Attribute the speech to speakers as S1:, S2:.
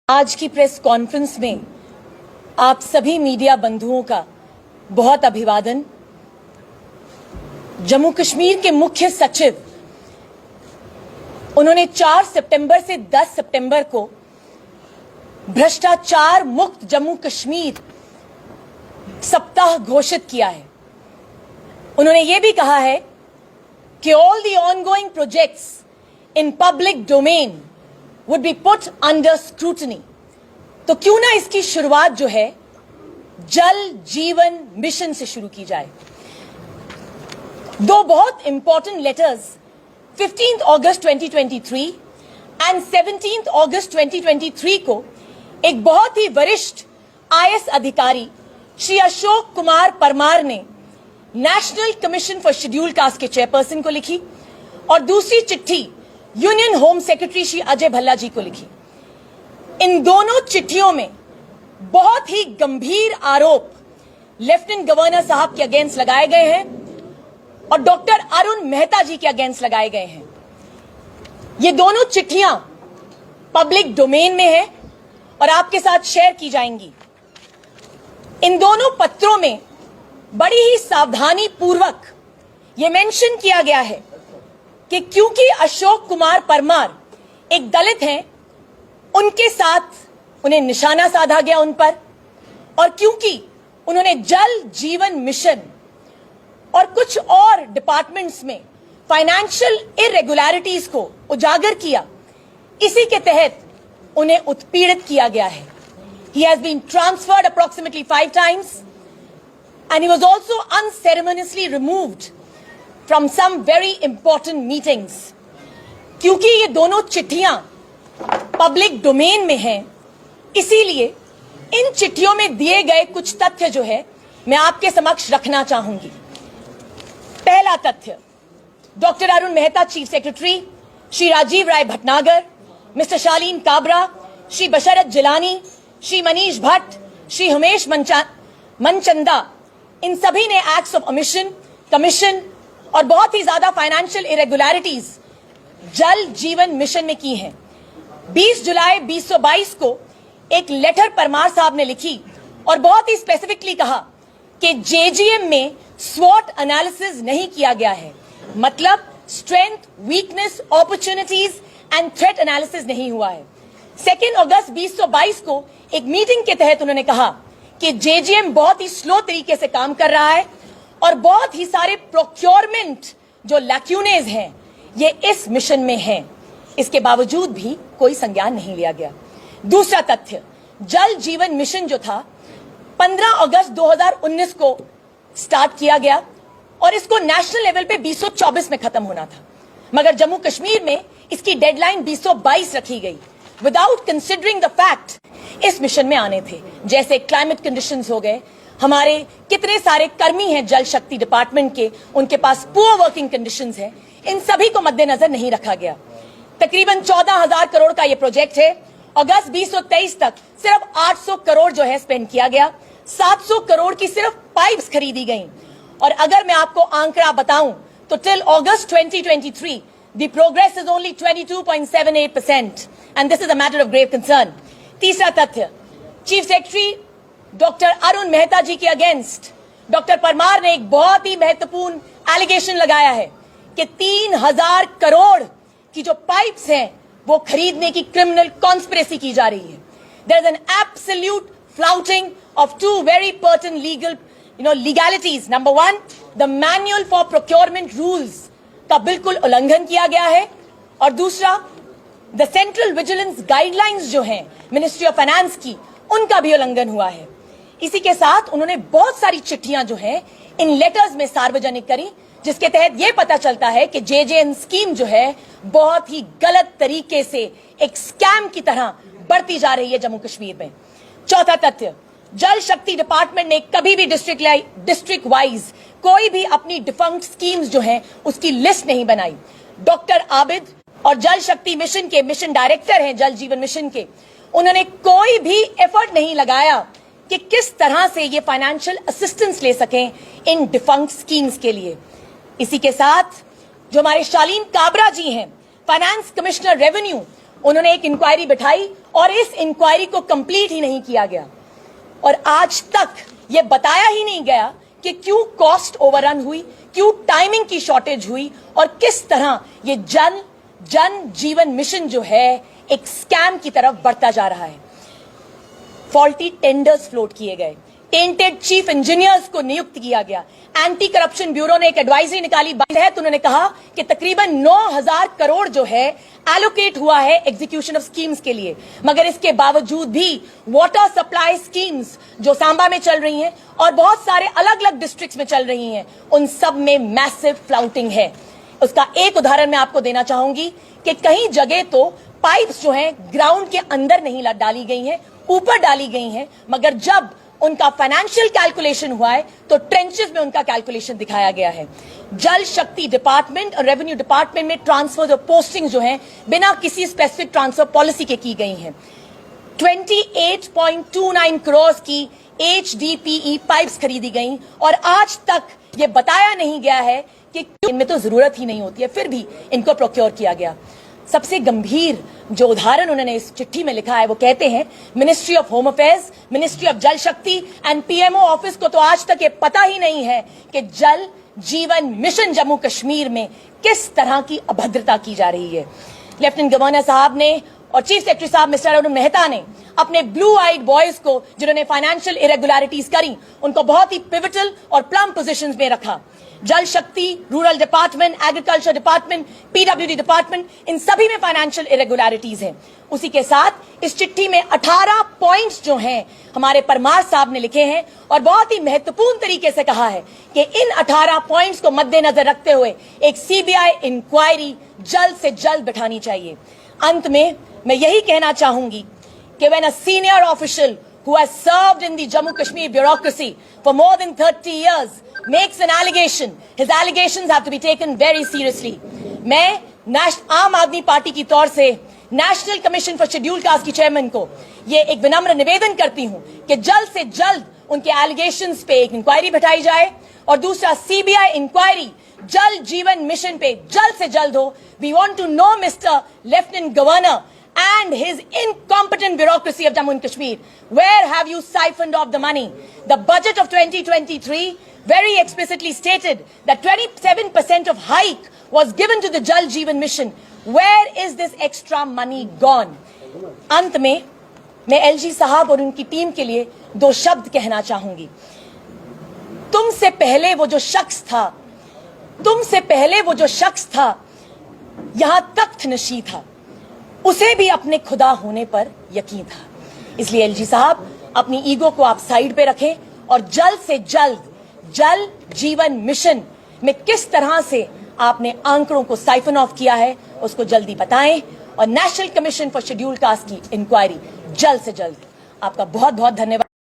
S1: आज की press conference में आप सभी मीडिया बंधुओं का बहुत अभिवादन। जम्मू कश्मीर के मुख्य सचिव उन्होंने 4 सितंबर से 10 सितंबर को भ्रष्टाचार मुक्त जम्मू कश्मीर सप्ताह घोषित किया है। उन्होंने ये भी कहा है कि all the ongoing projects in public domain would be put under scrutiny। तो क्यों ना इसकी शुरुआत जो है जल जीवन मिशन से शुरू की जाए। दो बहुत इंपॉर्टेंट लेटर्स 15 अगस्त 2023 एंड 17 अगस्त 2023 को एक बहुत ही वरिष्ठ आईएएस अधिकारी श्री अशोक कुमार परमार ने National Commission for Scheduled Caste के चेयरपर्सन को लिखी और दूसरी चिट्ठी union home secretary Shri Ajay Bhalla ji को लिखी। इन दोनों चिट्ठियों में बहुत ही गंभीर आरोप लेफ्टिनेंट गवर्नर साहब के अगेंस्ट लगाए गए हैं और डॉक्टर अरुण मेहता जी के अगेंस्ट लगाए गए हैं। ये दोनों चिट्ठियां पब्लिक डोमेन में है और आपके साथ शेयर की जाएंगी। इन दोनों पत्रों में बड़ी ही सावधानी पूर्वक यह मेंशन किया गया है कि क्योंकि अशोक कुमार परमार एक दलित हैं, उनके साथ उन्हें निशाना साधा गया उन पर, और क्योंकि उन्होंने जल जीवन मिशन और कुछ और डिपार्टमेंट्स में फाइनेंशियल इरेगुलरिटीज को उजागर किया, इसी के तहत उन्हें उत्पीड़ित किया गया है। He has been transferred approximately 5 times and he was also unceremoniously removed from some very important meetings। क्योंकि ये दोनों चिट्ठियां पब्लिक डोमेन में हैं, इसीलिए इन चिट्ठियों में दिए गए कुछ तथ्य जो है मैं आपके समक्ष रखना चाहूंगी। पहला तथ्य, doctor Arun Mehta chief secretary, Shri Rajiv Rai Bhatnagar, mister Shaleen Kabra, Shri Basharat Jilani, Shri Manish Bhatt, Shri Humesh Manchanda, इन सभी ने एक्ट्स ऑफ ओमिशन, कमीशन और बहुत ही ज्यादा फाइनेंशियल इरेगुलरिटीज जल जीवन मिशन में की हैं। 20 जुलाई 2022 को एक लेटर परमार साहब ने लिखी और बहुत ही स्पेसिफिकली कहा कि जेजीएम में स्वॉट एनालिसिस नहीं किया गया है, मतलब strength, weakness, opportunities and threat analysis नहीं हुआ है। 2 अगस्त 2022 को एक मीटिंग के तहत उन्होंने कहा कि जेजीएम बहुत ही स्लो तरीके से काम कर रहा है और बहुत ही सारे प्रोक्योरमेंट जो लैक्यूनेज हैं ये इस मिशन में हैं। इसके बावजूद भी कोई संज्ञान नहीं लिया गया। दूसरा तथ्य, जल जीवन मिशन जो था 15 अगस्त 2019 को स्टार्ट किया गया और इसको नेशनल लेवल पे 2024 में खत्म होना था, मगर जम्मू कश्मीर में इसकी डेडलाइन 2022 रखी गई विदाउट कंसिडरिंग द फैक्ट इस मिशन में आने थे, जैसे क्लाइमेट कंडीशंस हो गए, हमारे कितने सारे कर्मी हैं जल शक्ति डिपार्टमेंट के, उनके पास पुअर वर्किंग कंडीशंस हैं, इन सभी को मद्देनजर नहीं रखा गया। तकरीबन 14,000 करोड़ का ये प्रोजेक्ट है। अगस्त 2023 तक सिर्फ 800 करोड़ जो है स्पेंड किया गया, 700 करोड़ की सिर्फ पाइप्स खरीदी गई। और अगर मैं आपको आंकड़ा बताऊं तो till August 2023 the progress is only 22.78% and this is a matter of grave concern. तीसरा तथ्य, chief secretary doctor Arun Mehta ji के अगेंस्ट डॉक्टर परमार ने एक बहुत ही महत्वपूर्ण एलिगेशन लगाया है कि 3,000 करोड़ की जो पाइप्स हैं वो खरीदने की क्रिमिनल कॉन्स्पिरेसी की जा रही है। There is an absolute flouting of 2 very pertinent legal legalities. Number 1, the manual for procurement rules का बिल्कुल उल्लंघन किया गया है, और दूसरा द सेंट्रल विजिलेंस गाइडलाइंस जो हैं मिनिस्ट्री ऑफ फाइनेंस की, उनका भी उल्लंघन हुआ है। इसी के साथ उन्होंने बहुत सारी चिट्ठियां जो हैं इन लेटर्स में सार्वजनिक करी, जिसके तहत यह पता चलता है कि जेजेएन स्कीम जो है बहुत ही गलत तरीके से एक स्कैम की तरह बढ़ती जा रही है जम्मू कश्मीर में। चौथा तथ्य, जल शक्ति डिपार्टमेंट ने कभी भी डिस्ट्रिक्ट वाइज कोई भी अपनी डिफंक्ट स्कीम्स जो हैं उसकी लिस्ट नहीं बनाई। डॉक्टर आबिद और जल शक्ति मिशन के मिशन डायरेक्टर हैं जल जीवन मिशन के, उन्होंने कोई भी एफर्ट नहीं लगाया कि किस तरह से ये फाइनेंशियल असिस्टेंस ले सकें इन डिफंक्ट स्कीम्स के लिए। इसी के साथ जो हमारे शालीन काबरा जी हैं, फाइनेंस कमिश्नर रेवेन्यू, उन्होंने एक इंक्वायरी बिठाई और इस इंक्वायरी को कंप्लीट ही नहीं किया गया और आज तक यह बताया ही नहीं गया कि क्यों कॉस्ट ओवररन हुई, क्यों टाइमिंग की शॉर्टेज हुई और किस तरह ये जन जीवन मिशन जो है एक स्कैम की तरफ बढ़ता जा रहा है। फॉल्टी टेंडर्स फ्लोट किए गए, टेंटेड चीफ इंजीनियर्स को नियुक्त किया गया। एंटी करप्शन ब्यूरो ने एक एडवाइजरी निकाली है तो उन्होंने कहा कि तकरीबन 9,000 करोड़ जो है एलोकेट हुआ है एग्जीक्यूशन ऑफ स्कीम्स के लिए, मगर इसके बावजूद भी वाटर सप्लाई स्कीम्स जो सांबा में चल रही हैं और बहुत सारे अलग अलग डिस्ट्रिक्ट्स में चल रही हैं, उन सब में मैसिव फ्लाउटिंग है। उसका एक उदाहरण मैं आपको देना चाहूंगी कि कई जगह तो पाइप्स जो हैं ग्राउंड के अंदर नहीं डाली गई हैं, ऊपर डाली गई हैं, मगर जब उनका फाइनेंशियल कैलकुलेशन हुआ है तो ट्रेंचेस में उनका कैलकुलेशन दिखाया गया है। जल शक्ति डिपार्टमेंट और रेवेन्यू डिपार्टमेंट में ट्रांसफर और पोस्टिंग जो हैं बिना किसी स्पेसिफिक ट्रांसफर पॉलिसी के की गई हैं। 28.29 करोड़ की HDPE पाइप्स खरीदी गई और आज तक ये बताया नहीं गया है कि इनमें तो जरूरत ही नहीं होती है, फिर भी इनको प्रोक्योर किया गया। सबसे गंभीर जो उदाहरण उन्होंने इस चिट्ठी में लिखा है वो कहते हैं ministry of home affairs, ministry of जल शक्ति एंड PMO ऑफिस को तो आज तक ये पता ही नहीं है कि जल जीवन मिशन जम्मू कश्मीर में किस तरह की अभद्रता की जा रही है। लेफ्टिनेंट गवर्नर साहब ने और चीफ सेक्रेटरी साहब मिस्टर अरुण मेहता ने अपने ब्लू आइड बॉयज को जिन्होंने फाइनेंशियल इरेगुलरिटीज करी उनको बहुत ही पिवटल और प्लम पोजीशंस में रखा। Jal Shakti, rural department, agriculture department, PWD department, इन सभी में फाइनेंशियल इरेगुलरिटीज हैं। उसी के साथ इस चिट्ठी में 18 पॉइंट्स जो हैं हमारे परमार साहब ने लिखे हैं और बहुत ही महत्वपूर्ण तरीके से कहा है कि इन 18 पॉइंट्स को मद्देनजर रखते हुए एक CBI इंक्वायरी जल्द से जल्द बिठानी चाहिए। अंत में मैं यही कहना चाहूंगी कि when a senior official who has served in the Jammu Kashmir bureaucracy for more than 30 years makes an allegation, his allegations have to be taken very seriously. मैं आम आदमी पार्टी की तौर से national Commission for Scheduled cast की chairman को ये एक विनम्र निवेदन करती हूं कि जल्द से जल्द उनके एलिगेशंस पे एक इंक्वायरी बिठाई जाए और दूसरा CBI इंक्वायरी जल जीवन मिशन पे जल्द से जल्द हो। We want to know mister lieutenant governor and his incompetent bureaucracy of Jammu and Kashmir, where have you siphoned off the money? The budget of 2023 very explicitly stated that 27% of hike was given to the Jal Jeevan mission. Where is this extra money gone? अंत में मैं LG साहब और उनकी team के लिए 2 शब्द कहना चाहूंगी। तुमसे पहले वो जो शख्स था यहां तख्त नशी था, उसे भी अपने खुदा होने पर यकीन था। इसलिए LG साहब अपनी ईगो को आप साइड पे रखें और जल्द से जल्द जल जीवन मिशन में किस तरह से आपने आंकड़ों को साइफन ऑफ किया है उसको जल्दी बताएं और national Commission for Scheduled cast की इंक्वायरी जल्द से जल्द। आपका बहुत बहुत धन्यवाद।